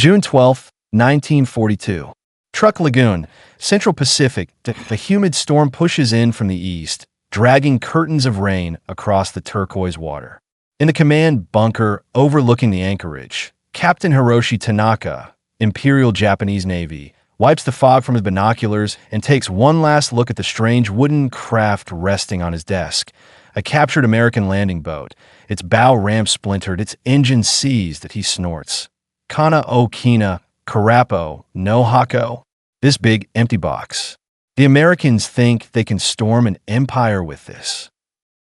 June 12, 1942. Truck Lagoon, Central Pacific. The humid storm pushes in from the east, dragging curtains of rain across the turquoise water. In the command bunker overlooking the anchorage, Captain Hiroshi Tanaka, Imperial Japanese Navy, wipes the fog from his binoculars and takes one last look at the strange wooden craft resting on his desk. A captured American landing boat, its bow ramp splintered, its engine seized. He snorts. Kana o Kina, Karapo, no Hako. This big, empty box. The Americans think they can storm an empire with this.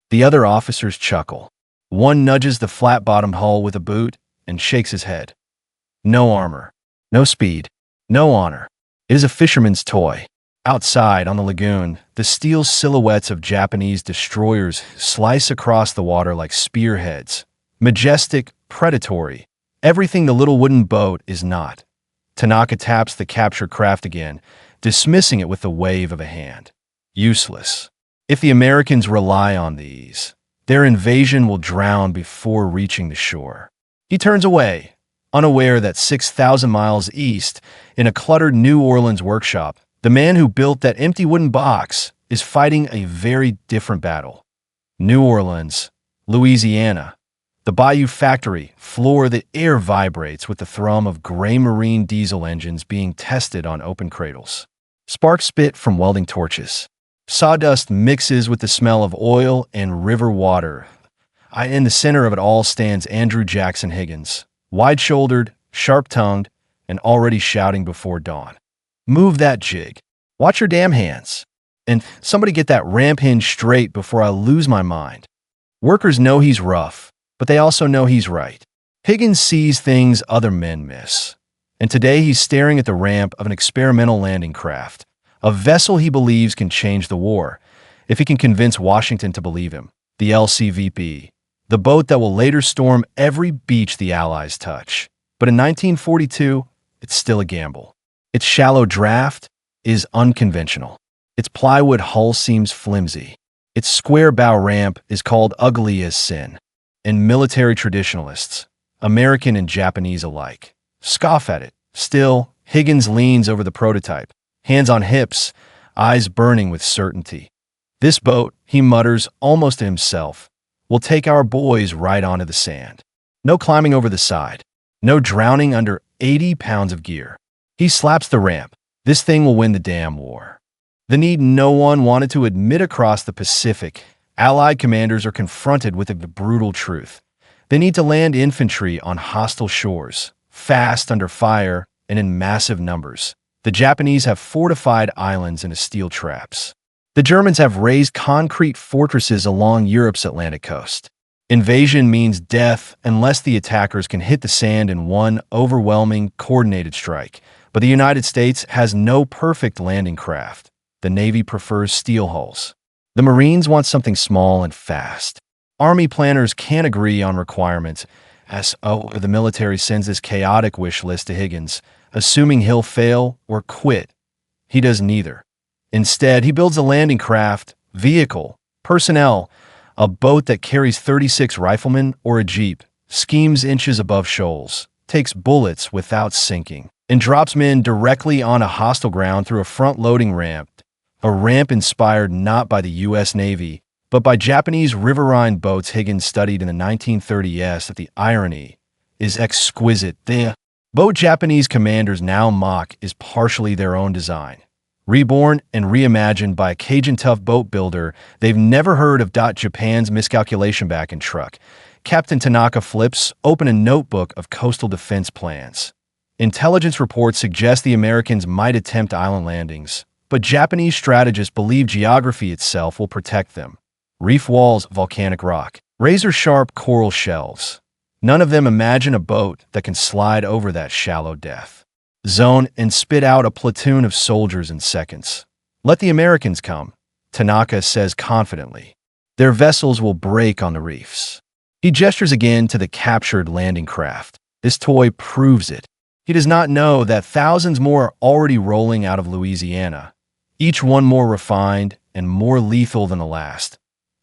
The other officers chuckle. One nudges the flat-bottomed hull with a boot and shakes his head. No armor, no speed, no honor. It is a fisherman's toy. Outside, on the lagoon, the steel silhouettes of Japanese destroyers slice across the water like spearheads. Majestic, predatory. Everything the little wooden boat is not. Tanaka taps the captured craft again, dismissing it with the wave of a hand. Useless. If the Americans rely on these, their invasion will drown before reaching the shore. He turns away, unaware that 6,000 miles east, in a cluttered New Orleans workshop, the man who built that empty wooden box is fighting a very different battle. New Orleans, Louisiana. The Bayou factory floor, the air vibrates with the thrum of gray marine diesel engines being tested on open cradles. Sparks spit from welding torches. Sawdust mixes with the smell of oil and river water. In the center of it all stands Andrew Jackson Higgins, wide-shouldered, sharp-tongued, and already shouting before dawn. Move that jig. Watch your damn hands. And somebody get that ramp hinge straight before I lose my mind. Workers know he's rough, but they also know he's right. Higgins sees things other men miss. And today he's staring at the ramp of an experimental landing craft, a vessel he believes can change the war, if he can convince Washington to believe him. The LCVP, the boat that will later storm every beach the Allies touch. But in 1942, it's still a gamble. Its shallow draft is unconventional. Its plywood hull seems flimsy. Its square bow ramp is called ugly as sin. And military traditionalists, American and Japanese alike, scoff at it. Still, Higgins leans over the prototype, hands on hips, eyes burning with certainty. This boat, he mutters almost to himself, will take our boys right onto the sand. No climbing over the side. No drowning under 80 pounds of gear. He slaps the ramp. This thing will win the damn war. The need no one wanted to admit across the Pacific, Allied commanders are confronted with the brutal truth. They need to land infantry on hostile shores, fast under fire and in massive numbers. The Japanese have fortified islands and steel traps. The Germans have raised concrete fortresses along Europe's Atlantic coast. Invasion means death unless the attackers can hit the sand in one overwhelming, coordinated strike. But the United States has no perfect landing craft. The Navy prefers steel hulls. The Marines want something small and fast. Army planners can't agree on requirements, as the military sends this chaotic wish list to Higgins, assuming he'll fail or quit. He does neither. Instead, he builds a landing craft, vehicle, personnel, a boat that carries 36 riflemen or a jeep, schemes inches above shoals, takes bullets without sinking, and drops men directly on a hostile ground through a front-loading ramp, a ramp inspired not by the U.S. Navy, but by Japanese riverine boats Higgins studied in the 1930s. That the irony is exquisite. The boat Japanese commanders now mock is partially their own design. Reborn and reimagined by a Cajun-tough boat builder they've never heard of. Japan's miscalculation back in truck. Captain Tanaka flips open a notebook of coastal defense plans. Intelligence reports suggest the Americans might attempt island landings, but Japanese strategists believe geography itself will protect them. Reef walls, volcanic rock, razor-sharp coral shelves. None of them imagine a boat that can slide over that shallow depth zone and spit out a platoon of soldiers in seconds. Let the Americans come, Tanaka says confidently. Their vessels will break on the reefs. He gestures again to the captured landing craft. This toy proves it. He does not know that thousands more are already rolling out of Louisiana, each one more refined and more lethal than the last.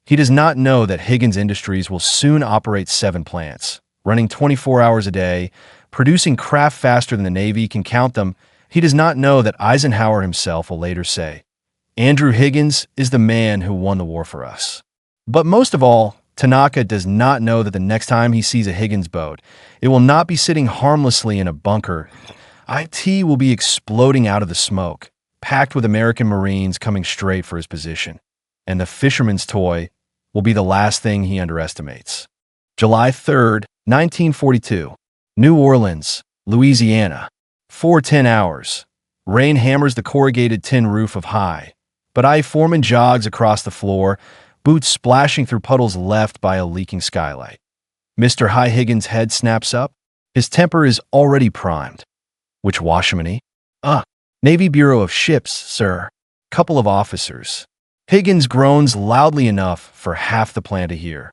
He does not know that Higgins Industries will soon operate 7 plants, running 24 hours a day, producing craft faster than the Navy can count them. He does not know that Eisenhower himself will later say, Andrew Higgins is the man who won the war for us. But most of all, Tanaka does not know that the next time he sees a Higgins boat, it will not be sitting harmlessly in a bunker. IT will be exploding out of the smoke, packed with American Marines coming straight for his position. And the fisherman's toy will be the last thing he underestimates. July 3rd, 1942. New Orleans, Louisiana. 4:10 hours. Rain hammers the corrugated tin roof of High, but I foreman jogs across the floor, boots splashing through puddles left by a leaking skylight. Mr. High Higgins' head snaps up. His temper is already primed. Which washerman? Navy Bureau of Ships, sir. Couple of officers. Higgins groans loudly enough for half the plan to hear.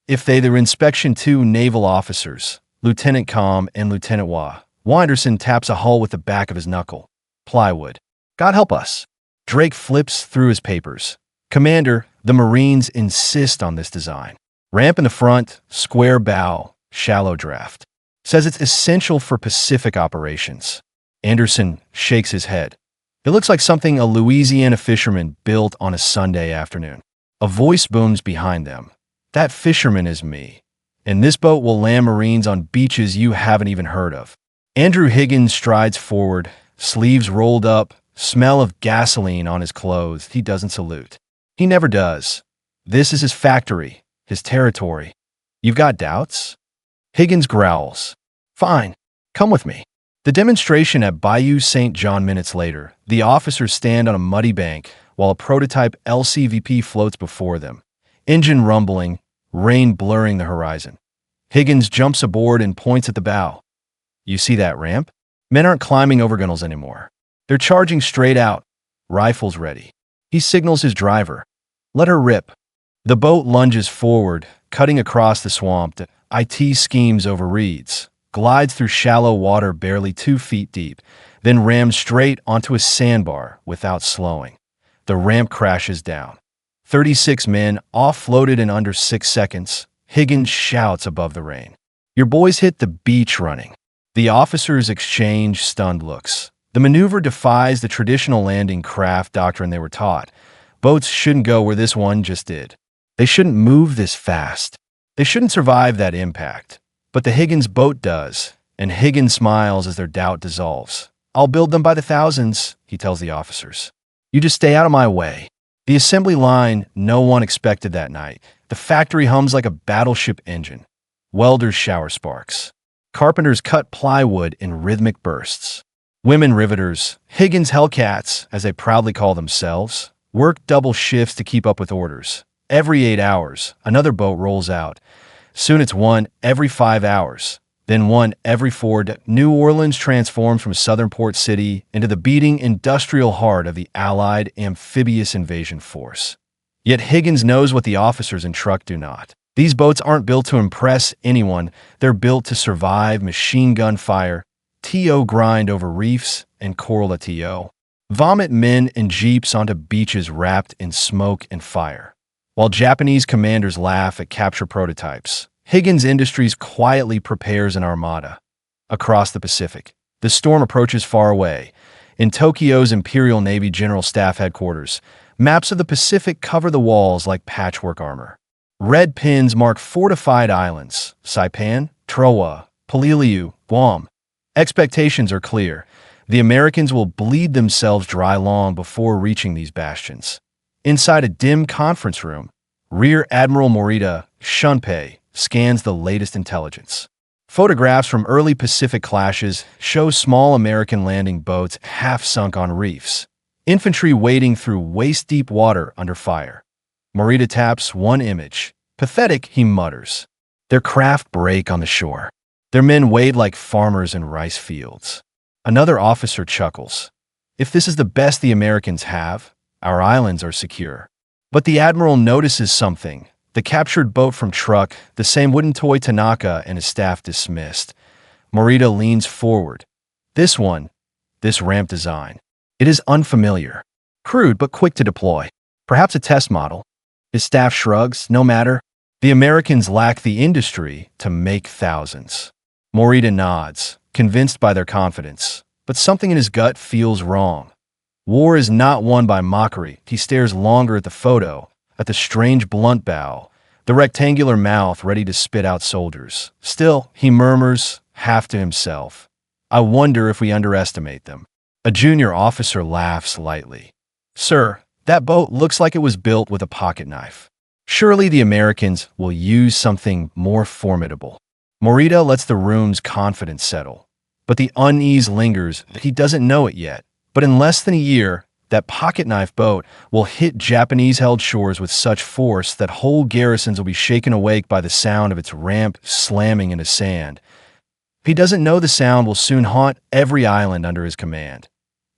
If they their inspection, two naval officers, Lieutenant Com and Lieutenant Wah. Winderson taps a hull with the back of his knuckle. Plywood. God help us. Drake flips through his papers. Commander, the Marines insist on this design. Ramp in the front, square bow, shallow draft. Says it's essential for Pacific operations. Anderson shakes his head. It looks like something a Louisiana fisherman built on a Sunday afternoon. A voice booms behind them. That fisherman is me. And this boat will land Marines on beaches you haven't even heard of. Andrew Higgins strides forward, sleeves rolled up, smell of gasoline on his clothes. He doesn't salute. He never does. This is his factory, his territory. You've got doubts? Higgins growls. Fine, come with me. The demonstration at Bayou St. John. Minutes later, the officers stand on a muddy bank while a prototype LCVP floats before them. Engine rumbling, rain blurring the horizon. Higgins jumps aboard and points at the bow. You see that ramp? Men aren't climbing over gunnels anymore. They're charging straight out, rifles ready. He signals his driver. Let her rip. The boat lunges forward, cutting across the swamp. IT schemes over reeds, glides through shallow water barely 2 feet deep, then rams straight onto a sandbar without slowing. The ramp crashes down. 36 men offloaded in under 6 seconds. Higgins shouts above the rain. Your boys hit the beach running. The officers exchange stunned looks. The maneuver defies the traditional landing craft doctrine they were taught. Boats shouldn't go where this one just did. They shouldn't move this fast. They shouldn't survive that impact. But the Higgins boat does, and Higgins smiles as their doubt dissolves. I'll build them by the thousands, he tells the officers. You just stay out of my way. The assembly line no one expected that night. The factory hums like a battleship engine. Welders shower sparks. Carpenters cut plywood in rhythmic bursts. Women riveters, Higgins Hellcats, as they proudly call themselves, work double shifts to keep up with orders. Every 8 hours, another boat rolls out. Soon it's one every 5 hours, then one every 4. New Orleans transforms from a southern port city into the beating industrial heart of the Allied amphibious invasion force. Yet Higgins knows what the officers in truck do not. These boats aren't built to impress anyone. They're built to survive machine gun fire, TO grind over reefs, and coral TO. Vomit men and jeeps onto beaches wrapped in smoke and fire. While Japanese commanders laugh at capture prototypes, Higgins Industries quietly prepares an armada. Across the Pacific, the storm approaches far away. In Tokyo's Imperial Navy General Staff Headquarters, maps of the Pacific cover the walls like patchwork armor. Red pins mark fortified islands: Saipan, Tarawa, Peleliu, Guam. Expectations are clear. The Americans will bleed themselves dry long before reaching these bastions. Inside a dim conference room, Rear Admiral Morita Shunpei scans the latest intelligence. Photographs from early Pacific clashes show small American landing boats half sunk on reefs. Infantry wading through waist-deep water under fire. Morita taps one image. Pathetic, he mutters. Their craft break on the shore. Their men wade like farmers in rice fields. Another officer chuckles. If this is the best the Americans have, our islands are secure. But the admiral notices something. The captured boat from truck, the same wooden toy Tanaka and his staff dismissed. Morita leans forward. This one, this ramp design. It is unfamiliar. Crude but quick to deploy. Perhaps a test model. His staff shrugs. No matter. The Americans lack the industry to make thousands. Morita nods. convinced by their confidence. But something in his gut feels wrong. War is not won by mockery. He stares longer at the photo, at the strange blunt bow, the rectangular mouth ready to spit out soldiers. Still, he murmurs, half to himself, "I wonder if we underestimate them." A junior officer laughs lightly. "Sir, that boat looks like it was built with a pocket knife. Surely the Americans will use something more formidable." Morita lets the room's confidence settle. But the unease lingers. He doesn't know it yet. But in less than a year, that pocket knife boat will hit Japanese-held shores with such force that whole garrisons will be shaken awake by the sound of its ramp slamming into sand. He doesn't know the sound will soon haunt every island under his command.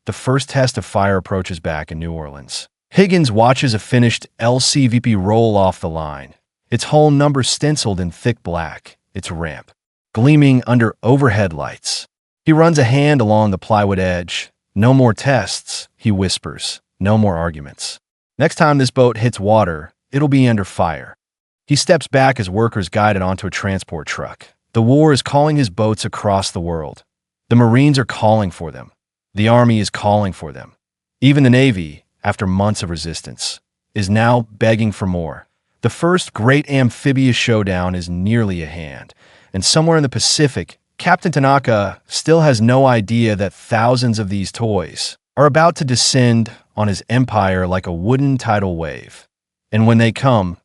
The first test of fire approaches back in New Orleans. Higgins watches a finished LCVP roll off the line, its hull number stenciled in thick black, its ramp gleaming under overhead lights. He runs a hand along the plywood edge. "No more tests," he whispers. "No more arguments. Next time this boat hits water, it'll be under fire." He steps back as workers guide it onto a transport truck. The war is calling his boats across the world. The Marines are calling for them. The Army is calling for them. Even the Navy, after months of resistance, is now begging for more. The first great amphibious showdown is nearly at hand, and somewhere in the Pacific, Captain Tanaka still has no idea that thousands of these toys are about to descend on his empire like a wooden tidal wave. And when they come,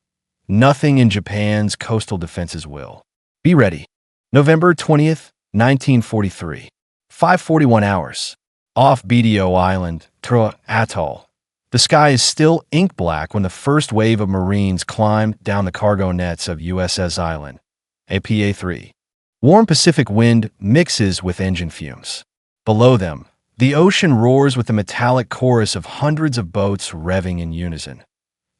nothing in Japan's coastal defenses will. Be ready. November 20th, 1943. 5:41 hours. Off BDO Island, Trua Atoll. The sky is still ink black when the first wave of Marines climb down the cargo nets of USS Island, APA-3. Warm Pacific wind mixes with engine fumes. Below them, the ocean roars with the metallic chorus of hundreds of boats revving in unison.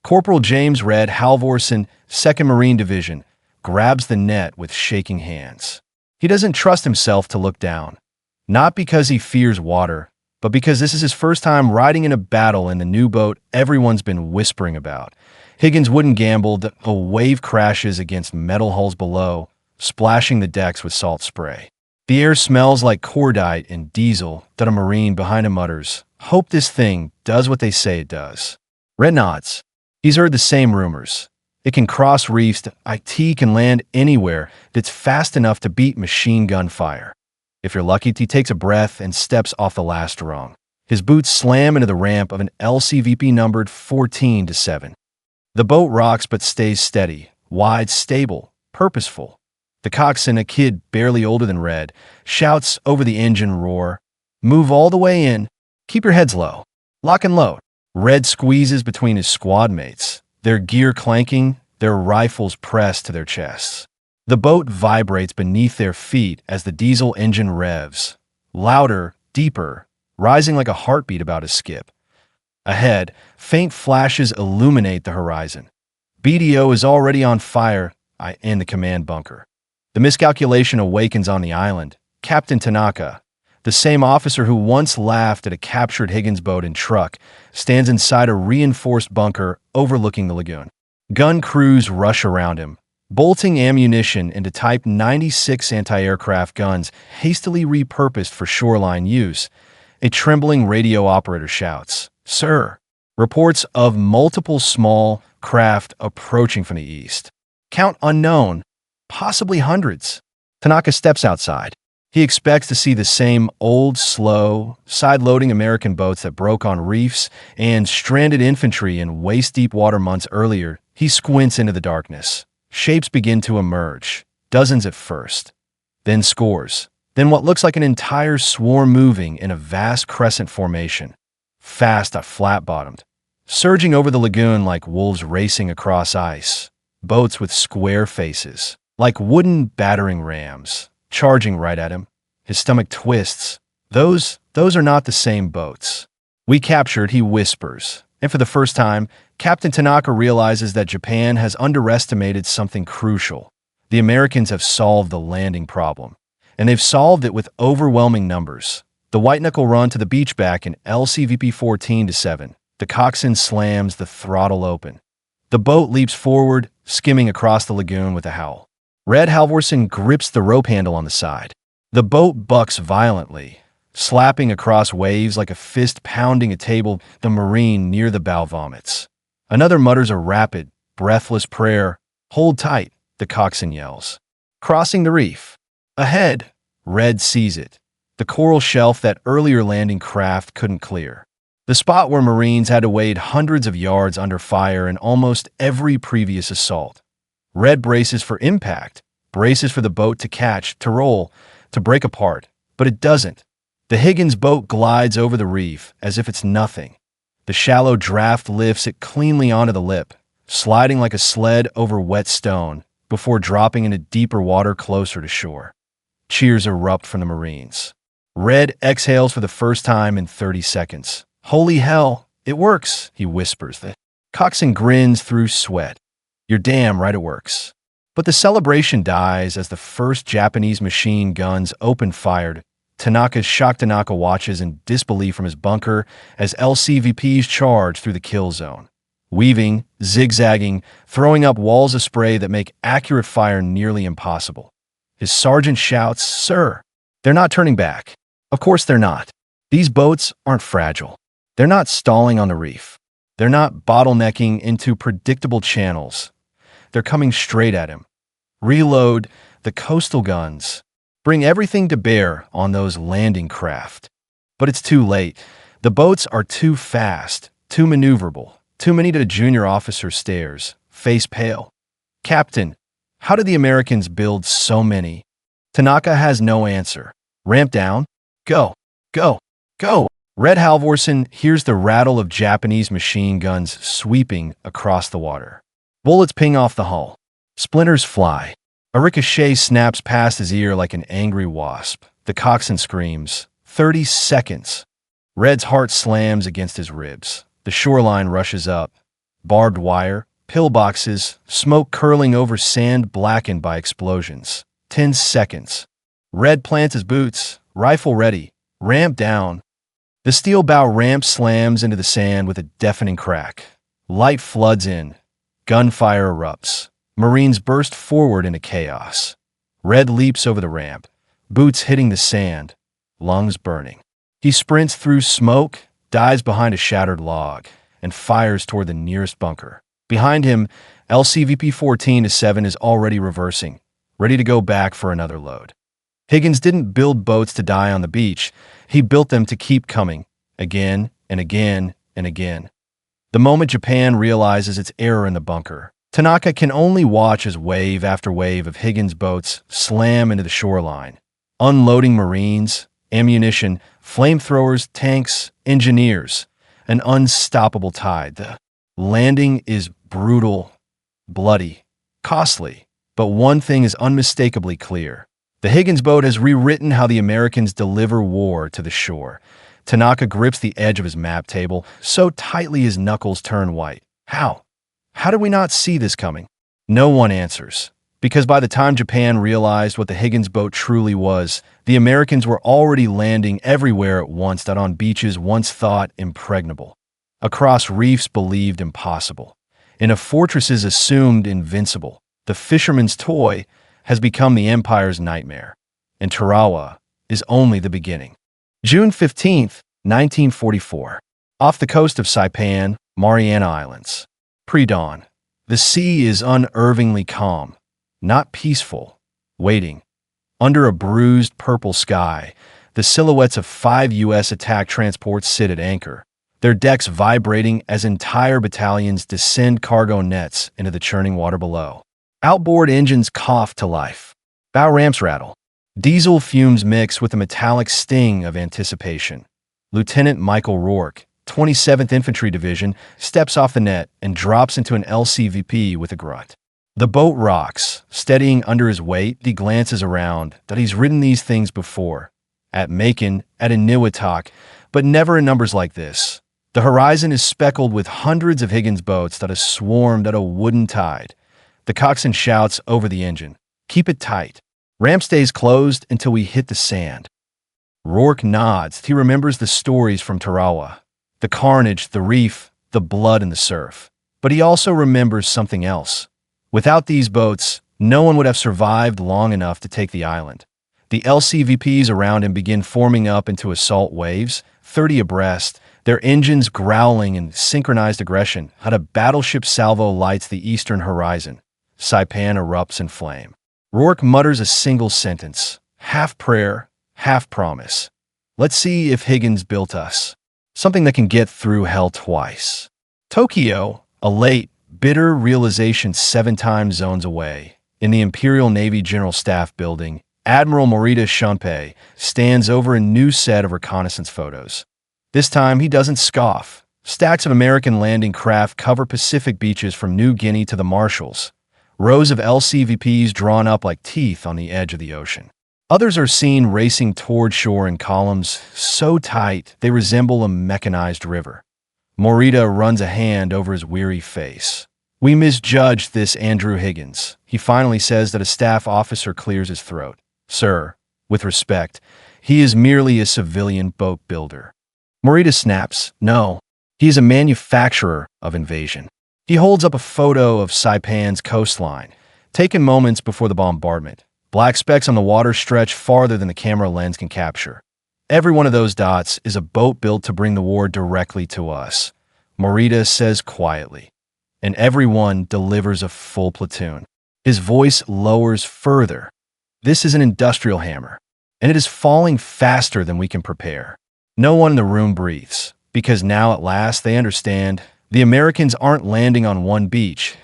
Corporal James Red Halvorsen, 2nd Marine Division, grabs the net with shaking hands. He doesn't trust himself to look down, not because he fears water, but because this is his first time riding in a battle in the new boat everyone's been whispering about. Higgins wouldn't gamble. A wave crashes against metal hulls below, splashing the decks with salt spray. The air smells like cordite and diesel. A Marine behind him mutters, "Hope this thing does what they say it does." Red nods. He's heard the same rumors. It can cross reefs. It can land anywhere that's fast enough to beat machine gun fire. If you're lucky, he takes a breath and steps off the last rung. His boots slam into the ramp of an LCVP numbered 14-7. The boat rocks but stays steady, wide, stable, purposeful. The coxswain, a kid barely older than Red, shouts over the engine roar, "Move all the way in. Keep your heads low. Lock and load." Red squeezes between his squad mates, their gear clanking, their rifles pressed to their chests. The boat vibrates beneath their feet as the diesel engine revs, louder, deeper, rising like a heartbeat about to skip. Ahead, faint flashes illuminate the horizon. BDO is already on fire in the command bunker. The miscalculation awakens on the island. Captain Tanaka, the same officer who once laughed at a captured Higgins boat and truck, stands inside a reinforced bunker overlooking the lagoon. Gun crews rush around him, bolting ammunition into Type 96 anti-aircraft guns hastily repurposed for shoreline use. A trembling radio operator shouts, "Sir!" Reports of multiple small craft approaching from the east. Count unknown, possibly hundreds. Tanaka steps outside. He expects to see the same old, slow, side-loading American boats that broke on reefs and stranded infantry in waist-deep water months earlier. He squints into the darkness. Shapes begin to emerge, dozens at first, then scores, then what looks like an entire swarm moving in a vast crescent formation, fast, flat-bottomed, surging over the lagoon like wolves racing across ice, boats with square faces, like wooden battering rams, charging right at him. His stomach twists. Those are not the same boats. "We captured," he whispers. And for the first time, Captain Tanaka realizes that Japan has underestimated something crucial. The Americans have solved the landing problem, and they've solved it with overwhelming numbers. The white-knuckle run to the beach back in LCVP 14-7. The coxswain slams the throttle open. The boat leaps forward, skimming across the lagoon with a howl. Red Halvorsen grips the rope handle on the side. The boat bucks violently, slapping across waves like a fist pounding a table. The Marine near the bow vomits. Another mutters a rapid, breathless prayer. "Hold tight," the coxswain yells. Crossing the reef. Ahead, Red sees it. The coral shelf that earlier landing craft couldn't clear. The spot where Marines had to wade hundreds of yards under fire in almost every previous assault. Red braces for impact, braces for the boat to catch, to roll, to break apart, but it doesn't. The Higgins boat glides over the reef as if it's nothing. The shallow draft lifts it cleanly onto the lip, sliding like a sled over wet stone before dropping into deeper water closer to shore. Cheers erupt from the Marines. Red exhales for the first time in 30 seconds. "Holy hell, it works," he whispers. The coxswain grins through sweat. "You're damn right it works." But the celebration dies as the first Japanese machine guns open fire. Tanaka watches in disbelief from his bunker as LCVPs charge through the kill zone. Weaving, zigzagging, throwing up walls of spray that make accurate fire nearly impossible. His sergeant shouts, "Sir, they're not turning back." Of course they're not. These boats aren't fragile. They're not stalling on the reef. They're not bottlenecking into predictable channels. They're coming straight at him. Reload the coastal guns. Bring everything to bear on those landing craft. But it's too late. The boats are too fast, too maneuverable. Too many to the junior officer stares, face pale. "Captain, how did the Americans build so many?" Tanaka has no answer. "Ramp down. Go. Go. Go." Red Halvorsen hears the rattle of Japanese machine guns sweeping across the water. Bullets ping off the hull. Splinters fly. A ricochet snaps past his ear like an angry wasp. The coxswain screams. 30 seconds. Red's heart slams against his ribs. The shoreline rushes up. Barbed wire, pillboxes, smoke curling over sand blackened by explosions. 10 seconds. Red plants his boots, rifle ready. Ramp down. The steel bow ramp slams into the sand with a deafening crack. Light floods in. Gunfire erupts. Marines burst forward into chaos. Red leaps over the ramp, boots hitting the sand, lungs burning. He sprints through smoke, dives behind a shattered log, and fires toward the nearest bunker. Behind him, LCVP 14-7 is already reversing, ready to go back for another load. Higgins didn't build boats to die on the beach. He built them to keep coming, again and again and again. The moment Japan realizes its error in the bunker, Tanaka can only watch as wave after wave of Higgins boats slam into the shoreline, unloading Marines, ammunition, flamethrowers, tanks, engineers, an unstoppable tide. The landing is brutal, bloody, costly, but one thing is unmistakably clear. The Higgins boat has rewritten how the Americans deliver war to the shore. Tanaka grips the edge of his map table so tightly his knuckles turn white. How? How did we not see this coming? No one answers. Because by the time Japan realized what the Higgins boat truly was, the Americans were already landing everywhere at once, that on beaches once thought impregnable, across reefs believed impossible, in fortresses assumed invincible. The fisherman's toy has become the empire's nightmare, and Tarawa is only the beginning. June 15th, 1944. Off the coast of Saipan, Mariana Islands. Pre-dawn. The sea is unnervingly calm, not peaceful, waiting. Under a bruised purple sky, the silhouettes of 5 U.S. attack transports sit at anchor, their decks vibrating as entire battalions descend cargo nets into the churning water below. Outboard engines cough to life. Bow ramps rattle. Diesel fumes mix with the metallic sting of anticipation. Lieutenant Michael Rourke, 27th Infantry Division, steps off the net and drops into an LCVP with a grunt. The boat rocks, steadying under his weight. He glances around, that he's ridden these things before. At Macon, at Eniwetok, but never in numbers like this. The horizon is speckled with hundreds of Higgins boats that have swarmed at a wooden tide. The coxswain shouts over the engine, "Keep it tight. Ramp stays closed until we hit the sand." Rourke nods. He remembers the stories from Tarawa. The carnage, the reef, the blood and the surf. But he also remembers something else. Without these boats, no one would have survived long enough to take the island. The LCVPs around him begin forming up into assault waves, 30 abreast, their engines growling in synchronized aggression. How a battleship salvo lights the eastern horizon. Saipan erupts in flame. Rourke mutters a single sentence, half prayer, half promise. Let's see if Higgins built us something that can get through hell twice. Tokyo, a late, bitter realization 7 time zones away. In the Imperial Navy General Staff Building, Admiral Morita Shunpei stands over a new set of reconnaissance photos. This time, he doesn't scoff. Stacks of American landing craft cover Pacific beaches from New Guinea to the Marshalls. Rows of LCVPs drawn up like teeth on the edge of the ocean. Others are seen racing toward shore in columns so tight they resemble a mechanized river. Morita runs a hand over his weary face. "We misjudged this Andrew Higgins." He finally says that a staff officer clears his throat. "Sir, with respect, he is merely a civilian boat builder." Morita snaps, "No, he is a manufacturer of invasion." He holds up a photo of Saipan's coastline, taken moments before the bombardment. Black specks on the water stretch farther than the camera lens can capture. "Every one of those dots is a boat built to bring the war directly to us," Morita says quietly. "And every one delivers a full platoon." His voice lowers further. "This is an industrial hammer, and it is falling faster than we can prepare." No one in the room breathes, because now at last they understand the Americans aren't landing on one beach.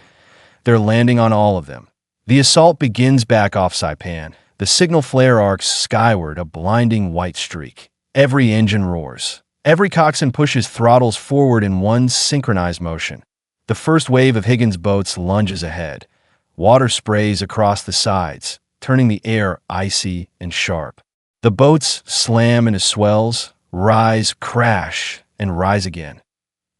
They're landing on all of them. The assault begins back off Saipan. The signal flare arcs skyward, a blinding white streak. Every engine roars. Every coxswain pushes throttles forward in one synchronized motion. The first wave of Higgins boats lunges ahead. Water sprays across the sides, turning the air icy and sharp. The boats slam into swells, rise, crash, and rise again.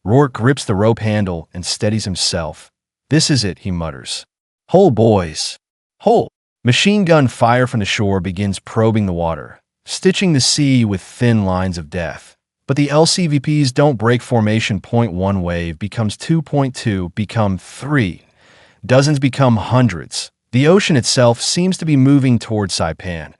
Rourke grips the rope handle and steadies himself. "This is it," he mutters. "Hole, boys. Hole." Machine gun fire from the shore begins probing the water, stitching the sea with thin lines of death. But the LCVPs don't break formation. 1 wave becomes 2.2, become 3. Dozens become hundreds. The ocean itself seems to be moving toward Saipan.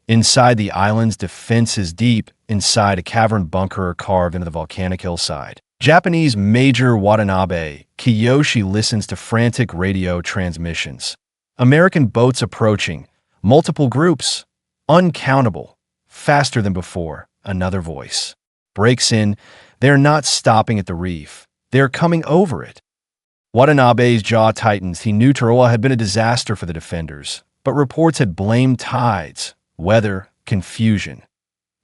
Inside the island's defense is deep, inside a cavern bunker carved into the volcanic hillside. Japanese Major Watanabe Kiyoshi listens to frantic radio transmissions. American boats approaching, multiple groups, uncountable, faster than before. Another voice breaks in. They're not stopping at the reef. They're coming over it. Watanabe's jaw tightens. He knew Tarawa had been a disaster for the defenders, but reports had blamed tides, weather, confusion.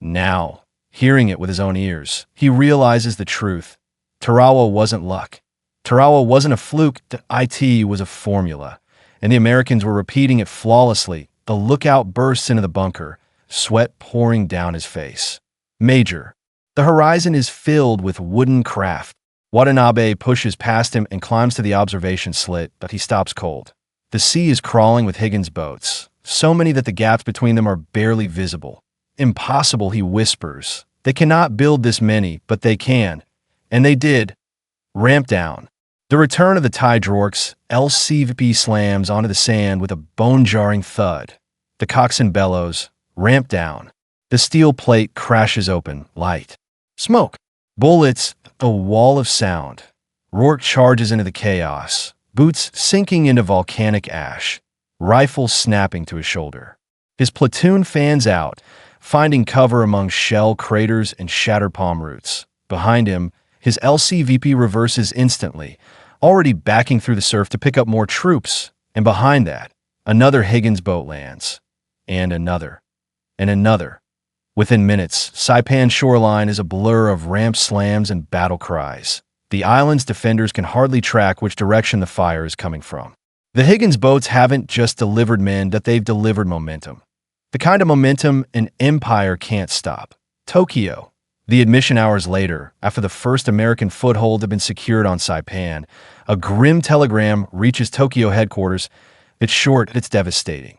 Now, hearing it with his own ears, he realizes the truth. Tarawa wasn't luck. Tarawa wasn't a fluke. The IT was a formula, and the Americans were repeating it flawlessly. The lookout bursts into the bunker, sweat pouring down his face. "Major, the horizon is filled with wooden craft." Watanabe pushes past him and climbs to the observation slit, but he stops cold. The sea is crawling with Higgins boats, so many that the gaps between them are barely visible. "Impossible," he whispers. "They cannot build this many, but they can." And they did. Ramp down. The return of the tide. Rourke's LCVP slams onto the sand with a bone-jarring thud. The coxswain bellows, "Ramp down." The steel plate crashes open, light. Smoke. Bullets, a wall of sound. Rourke charges into the chaos, boots sinking into volcanic ash, rifle snapping to his shoulder. His platoon fans out, finding cover among shell craters and shattered palm roots. Behind him, his LCVP reverses instantly, already backing through the surf to pick up more troops. And behind that, another Higgins boat lands. And another. And another. Within minutes, Saipan's shoreline is a blur of ramp slams and battle cries. The island's defenders can hardly track which direction the fire is coming from. The Higgins boats haven't just delivered men, that they've delivered momentum. The kind of momentum an empire can't stop. Tokyo. The admission hours later, after the first American foothold had been secured on Saipan, a grim telegram reaches Tokyo headquarters. It's short, it's devastating.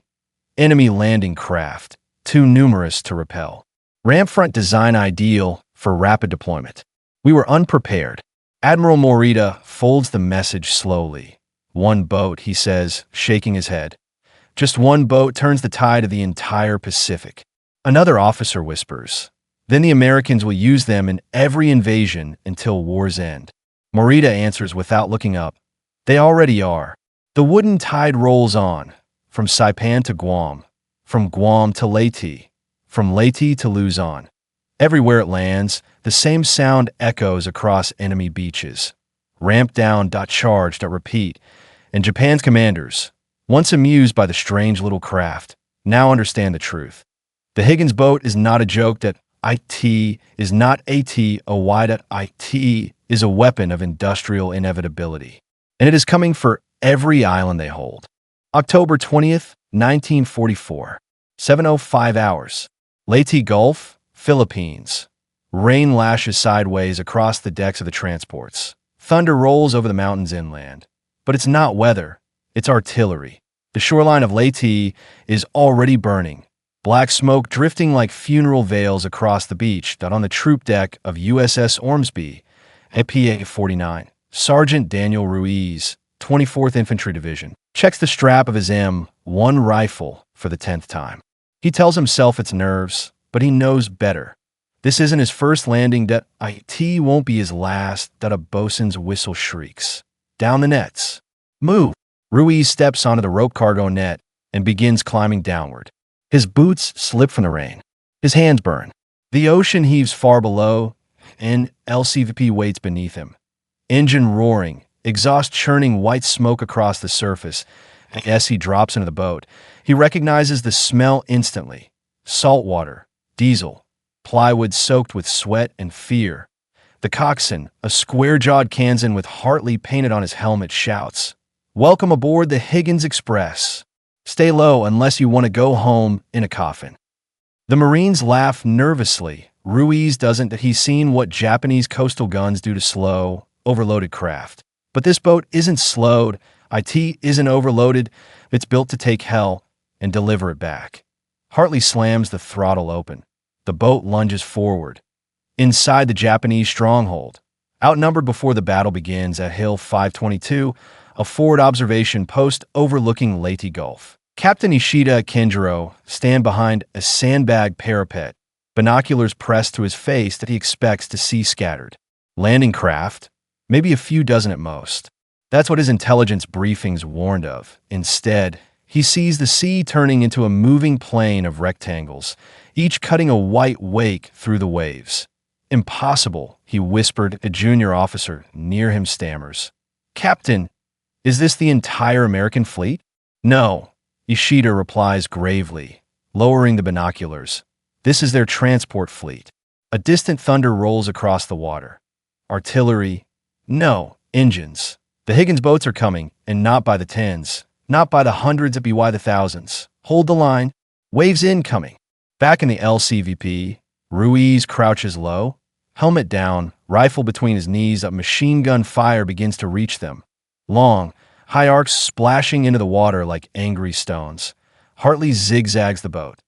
Enemy landing craft, too numerous to repel. Rampfront design ideal for rapid deployment. We were unprepared. Admiral Morita folds the message slowly. "One boat," he says, shaking his head. Just one boat turns the tide of the entire Pacific. Another officer whispers, "Then the Americans will use them in every invasion until war's end." Morita answers without looking up, "They already are." The wooden tide rolls on, from Saipan to Guam, from Guam to Leyte, from Leyte to Luzon. Everywhere it lands, the same sound echoes across enemy beaches. Ramp down, charge, repeat. And Japan's commanders, once amused by the strange little craft, now understand the truth. The Higgins boat is not a joke. That IT is not ATOY. That IT is a weapon of industrial inevitability. And it is coming for every island they hold. October 20th, 1944, 7:05 hours. Leyte Gulf, Philippines. Rain lashes sideways across the decks of the transports. Thunder rolls over the mountains inland. But it's not weather, it's artillery. The shoreline of Leyte is already burning, black smoke drifting like funeral veils across the beach. On the troop deck of USS Ormsby, APA 49, Sergeant Daniel Ruiz, 24th Infantry Division, checks the strap of his M1 rifle for the 10th time. He tells himself it's nerves, but he knows better. This isn't his first landing. That IT won't be his last. That a bosun's whistle shrieks. Down the nets. Move. Ruiz steps onto the rope cargo net and begins climbing downward. His boots slip from the rain. His hands burn. The ocean heaves far below, and LCVP waits beneath him. Engine roaring, exhaust churning white smoke across the surface. As he drops into the boat, he recognizes the smell instantly. Salt water, diesel, plywood soaked with sweat and fear. The coxswain, a square-jawed Kansan with Hartley painted on his helmet, shouts, "Welcome aboard the Higgins Express. Stay low unless you want to go home in a coffin." The Marines laugh nervously. Ruiz doesn't. That he's seen what Japanese coastal guns do to slow, overloaded craft. But this boat isn't slowed. IT isn't overloaded. It's built to take hell and deliver it back. Hartley slams the throttle open. The boat lunges forward. Inside the Japanese stronghold, outnumbered before the battle begins at Hill 522, a forward observation post overlooking Leyte Gulf. Captain Ishida Kenjiro stand behind a sandbag parapet, binoculars pressed to his face that he expects to see scattered. Landing craft, maybe a few dozen at most. That's what his intelligence briefings warned of. Instead, he sees the sea turning into a moving plain of rectangles, each cutting a white wake through the waves. "Impossible," he whispered. A junior officer near him stammers. "Captain, is this the entire American fleet?" "No," Ishida replies gravely, lowering the binoculars. "This is their transport fleet." A distant thunder rolls across the water. Artillery? No, engines. The Higgins boats are coming, and not by the tens, not by the hundreds, but by the thousands. Hold the line. Waves incoming. Back in the LCVP, Ruiz crouches low, helmet down, rifle between his knees. A machine gun fire begins to reach them. Long, high arcs splashing into the water like angry stones. Hartley zigzags the boat.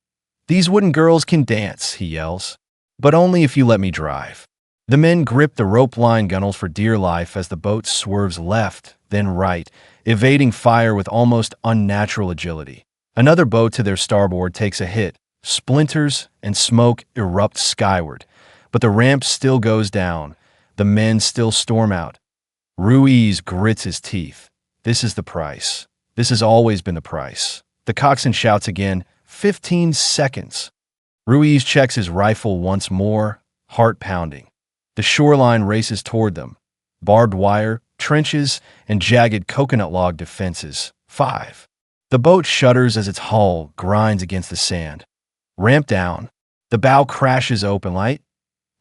"These wooden girls can dance," he yells. "But only if you let me drive." The men grip the rope line gunnels for dear life as the boat swerves left, then right, evading fire with almost unnatural agility. Another boat to their starboard takes a hit. Splinters and smoke erupt skyward, but the ramp still goes down. The men still storm out. Ruiz grits his teeth. This is the price. This has always been the price. The coxswain shouts again, 15 seconds. Ruiz checks his rifle once more, heart pounding. The shoreline races toward them. Barbed wire, trenches, and jagged coconut log defenses. 5. The boat shudders as its hull grinds against the sand. Ramp down. The bow crashes open. Light.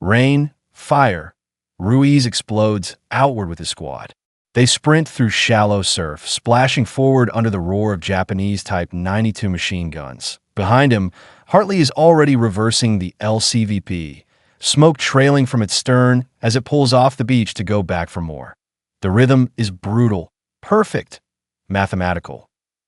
Rain. Fire. Ruiz explodes outward with his squad. They sprint through shallow surf, splashing forward under the roar of Japanese Type 92 machine guns. Behind him, Hartley is already reversing the LCVP, smoke trailing from its stern as it pulls off the beach to go back for more. The rhythm is brutal, perfect, mathematical.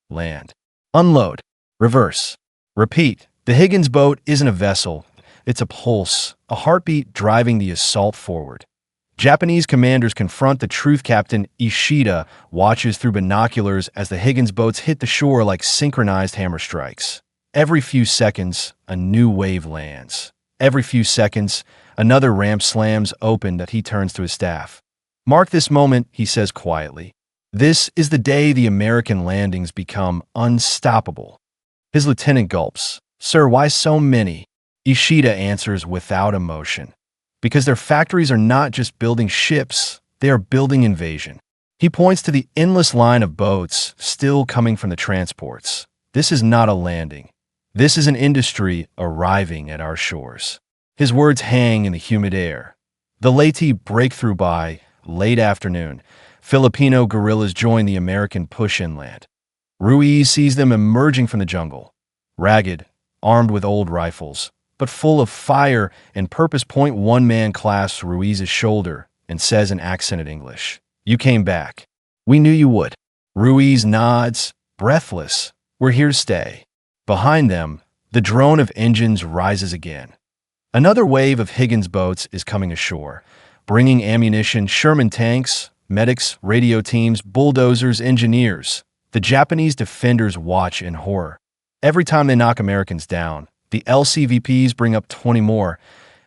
Land. Unload. Reverse. Repeat. The Higgins boat isn't a vessel. It's a pulse, a heartbeat driving the assault forward. Japanese commanders confront the truth. Captain Ishida watches through binoculars as the Higgins boats hit the shore like synchronized hammer strikes. Every few seconds, a new wave lands. Every few seconds, another ramp slams open that he turns to his staff. "Mark this moment," he says quietly. "This is the day the American landings become unstoppable." His lieutenant gulps. "Sir, why so many?" Ishida answers without emotion. "Because their factories are not just building ships, they are building invasion." He points to the endless line of boats still coming from the transports. "This is not a landing. This is an industry arriving at our shores." His words hang in the humid air. The Leyte break through by late afternoon. Filipino guerrillas join the American push inland. Ruiz sees them emerging from the jungle, ragged, armed with old rifles, but full of fire and purpose. One man clasps Ruiz's shoulder and says in accented English, "You came back. We knew you would." Ruiz nods, breathless. "We're here to stay." Behind them, the drone of engines rises again. Another wave of Higgins boats is coming ashore, bringing ammunition, Sherman tanks, medics, radio teams, bulldozers, engineers. The Japanese defenders watch in horror. Every time they knock Americans down, the LCVPs bring up 20 more.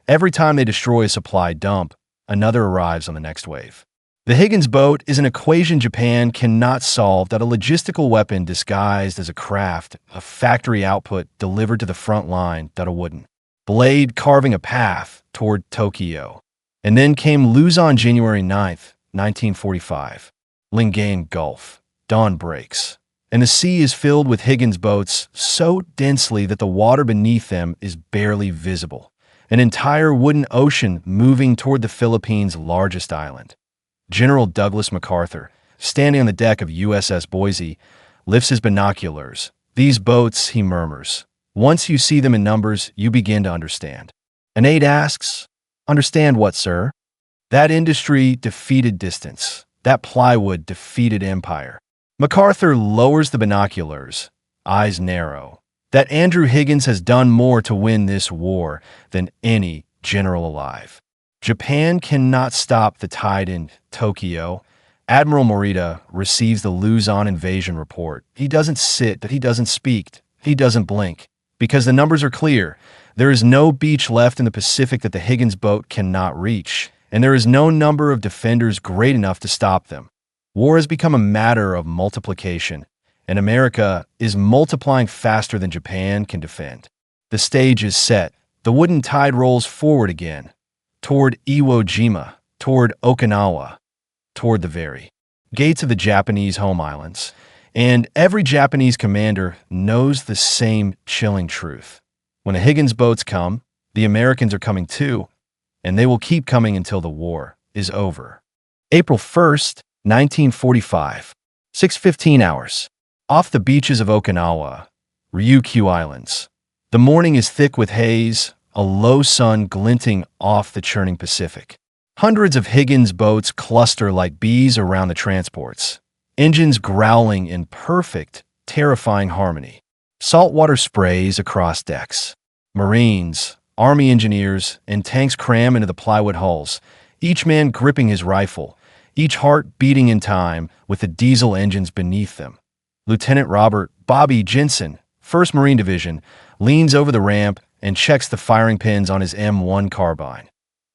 Every time they destroy a supply dump, another arrives on the next wave. The Higgins boat is an equation Japan cannot solve, that a logistical weapon disguised as a craft, a factory output delivered to the front line, that a wooden blade carving a path toward Tokyo. And then came Luzon, January 9th, 1945. Lingayen Gulf. Dawn breaks, and the sea is filled with Higgins boats so densely that the water beneath them is barely visible. An entire wooden ocean moving toward the Philippines' largest island. General Douglas MacArthur, standing on the deck of USS Boise, lifts his binoculars. "These boats," he murmurs. "Once you see them in numbers, you begin to understand." An aide asks, "Understand what, sir?" "That industry defeated distance. That plywood defeated empire." MacArthur lowers the binoculars, eyes narrow. "That Andrew Higgins has done more to win this war than any general alive. Japan cannot stop the tide in Tokyo." Admiral Morita receives the Luzon invasion report. He doesn't sit, he doesn't speak, he doesn't blink. Because the numbers are clear. There is no beach left in the Pacific that the Higgins boat cannot reach, and there is no number of defenders great enough to stop them. War has become a matter of multiplication, and America is multiplying faster than Japan can defend. The stage is set. The wooden tide rolls forward again, toward Iwo Jima, toward Okinawa, toward the very gates of the Japanese home islands. And every Japanese commander knows the same chilling truth. When the Higgins boats come, the Americans are coming too, and they will keep coming until the war is over. April 1st, 1945, 6:15 hours. Off the beaches of Okinawa, Ryukyu Islands. The morning is thick with haze, a low sun glinting off the churning Pacific. Hundreds of Higgins boats cluster like bees around the transports, engines growling in perfect, terrifying harmony. Saltwater sprays across decks. Marines, Army engineers, and tanks cram into the plywood hulls, each man gripping his rifle, each heart beating in time with the diesel engines beneath them. Lieutenant Robert "Bobby" Jensen, 1st Marine Division, leans over the ramp and checks the firing pins on his M1 carbine.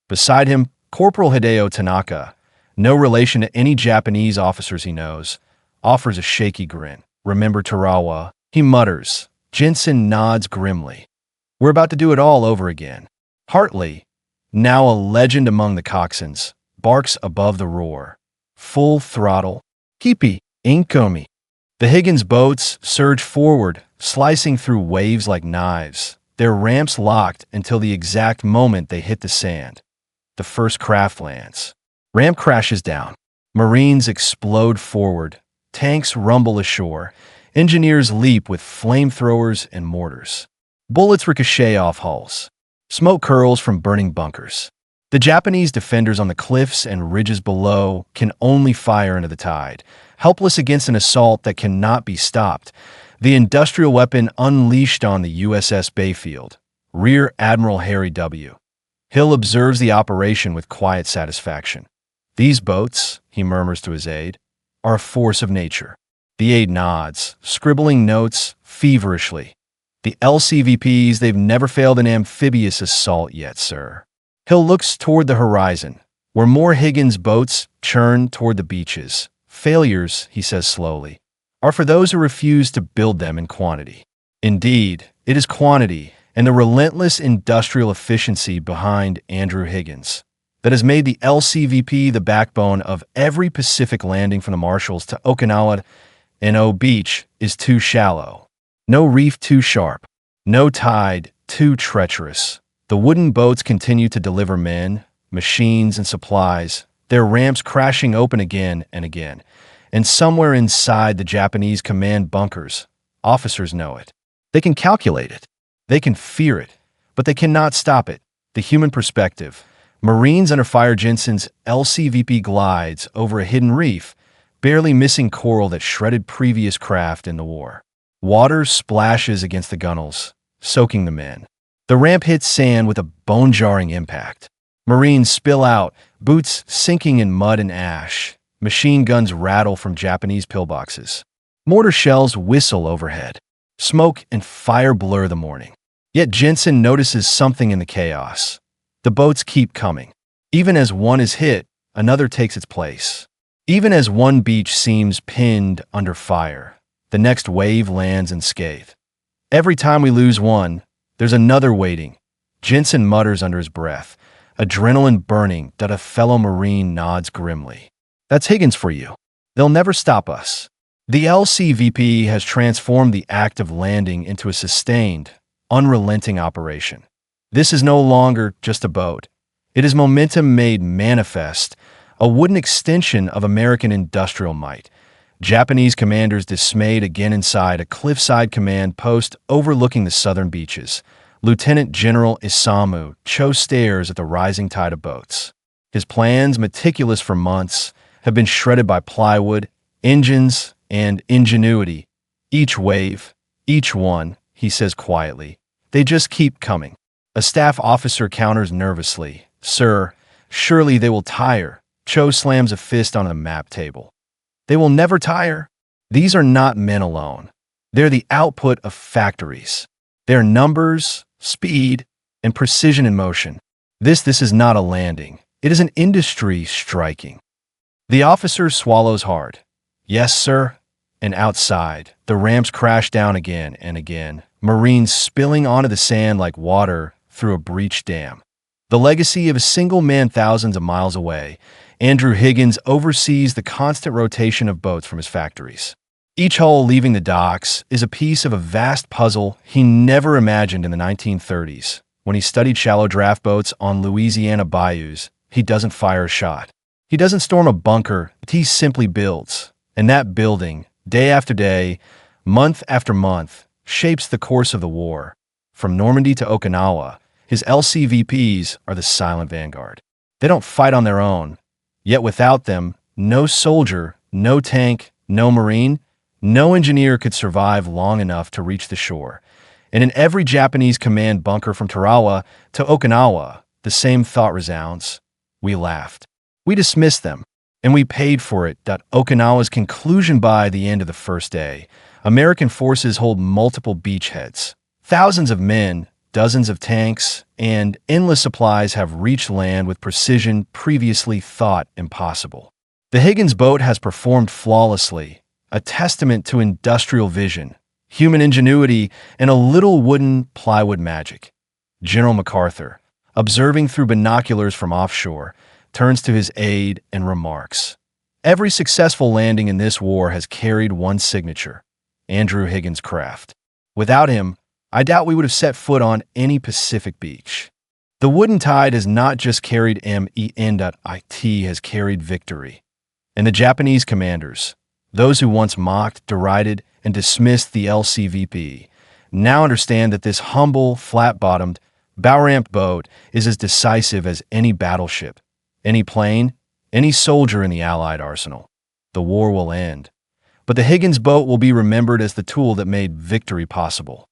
Beside him, Corporal Hideo Tanaka, no relation to any Japanese officers he knows, offers a shaky grin. "Remember Tarawa?" he mutters. Jensen nods grimly. "We're about to do it all over again." Hartley, now a legend among the coxswains, barks above the roar. "Full throttle. Kipi, inkomi." The Higgins boats surge forward, slicing through waves like knives, their ramps locked until the exact moment they hit the sand. The first craft lands. Ramp crashes down. Marines explode forward. Tanks rumble ashore. Engineers leap with flamethrowers and mortars. Bullets ricochet off hulls. Smoke curls from burning bunkers. The Japanese defenders on the cliffs and ridges below can only fire into the tide, helpless against an assault that cannot be stopped. The industrial weapon unleashed on the USS Bayfield. Rear Admiral Harry W. Hill observes the operation with quiet satisfaction. These boats, he murmurs to his aide, are a force of nature. The aide nods, scribbling notes feverishly. The LCVPs, they've never failed an amphibious assault yet, sir. Hill looks toward the horizon, where more Higgins boats churn toward the beaches. Failures, he says slowly, are for those who refuse to build them in quantity. Indeed, it is quantity and the relentless industrial efficiency behind Andrew Higgins that has made the LCVP the backbone of every Pacific landing from the Marshalls to Okinawa. No beach is too shallow, no reef too sharp, no tide too treacherous. The wooden boats continue to deliver men, machines, and supplies, their ramps crashing open again and again. And somewhere inside the Japanese command bunkers, officers know it. They can calculate it. They can fear it, but they cannot stop it. The human perspective. Marines under fire. Jensen's LCVP glides over a hidden reef, barely missing coral that shredded previous craft in the war. Water splashes against the gunnels, soaking the men. The ramp hits sand with a bone-jarring impact. Marines spill out, boots sinking in mud and ash. Machine guns rattle from Japanese pillboxes. Mortar shells whistle overhead. Smoke and fire blur the morning. Yet Jensen notices something in the chaos. The boats keep coming. Even as one is hit, another takes its place. Even as one beach seems pinned under fire, the next wave lands unscathed. Every time we lose one, there's another waiting. Jensen mutters under his breath, adrenaline burning. That a fellow Marine nods grimly. That's Higgins for you. They'll never stop us. The LCVP has transformed the act of landing into a sustained, unrelenting operation. This is no longer just a boat. It is momentum made manifest, a wooden extension of American industrial might. Japanese commanders dismayed again inside a cliffside command post overlooking the southern beaches. Lieutenant General Isamu Cho stares at the rising tide of boats. His plans, meticulous for months, have been shredded by plywood, engines, and ingenuity. Each wave, each one, he says quietly. They just keep coming. A staff officer counters nervously. Sir, surely they will tire. Cho slams a fist on a map table. They will never tire. These are not men alone. They're the output of factories. They're numbers, speed, and precision in motion. This is not a landing. It is an industry striking. The officer swallows hard. Yes, sir. And outside, the ramps crash down again and again, Marines spilling onto the sand like water through a breached dam. The legacy of a single man thousands of miles away, Andrew Higgins oversees the constant rotation of boats from his factories. Each hull leaving the docks is a piece of a vast puzzle he never imagined in the 1930s. When he studied shallow draft boats on Louisiana bayous, he doesn't fire a shot. He doesn't storm a bunker, he simply builds. And that building, day after day, month after month, shapes the course of the war. From Normandy to Okinawa, his LCVPs are the silent vanguard. They don't fight on their own. Yet without them, no soldier, no tank, no Marine, no engineer could survive long enough to reach the shore. And in every Japanese command bunker from Tarawa to Okinawa, the same thought resounds. We laughed. We dismissed them. And we paid for it. Okinawa's conclusion. By the end of the first day, American forces hold multiple beachheads. Thousands of men, dozens of tanks, and endless supplies have reached land with precision previously thought impossible. The Higgins boat has performed flawlessly, a testament to industrial vision, human ingenuity, and a little wooden plywood magic. General MacArthur, observing through binoculars from offshore, turns to his aide and remarks, "Every successful landing in this war has carried one signature, Andrew Higgins' craft. Without him, I doubt we would have set foot on any Pacific beach." The wooden tide has not just carried it has carried victory. And the Japanese commanders, those who once mocked, derided, and dismissed the LCVP, now understand that this humble, flat-bottomed, bow-ramped boat is as decisive as any battleship, any plane, any soldier in the Allied arsenal. The war will end, but the Higgins boat will be remembered as the tool that made victory possible.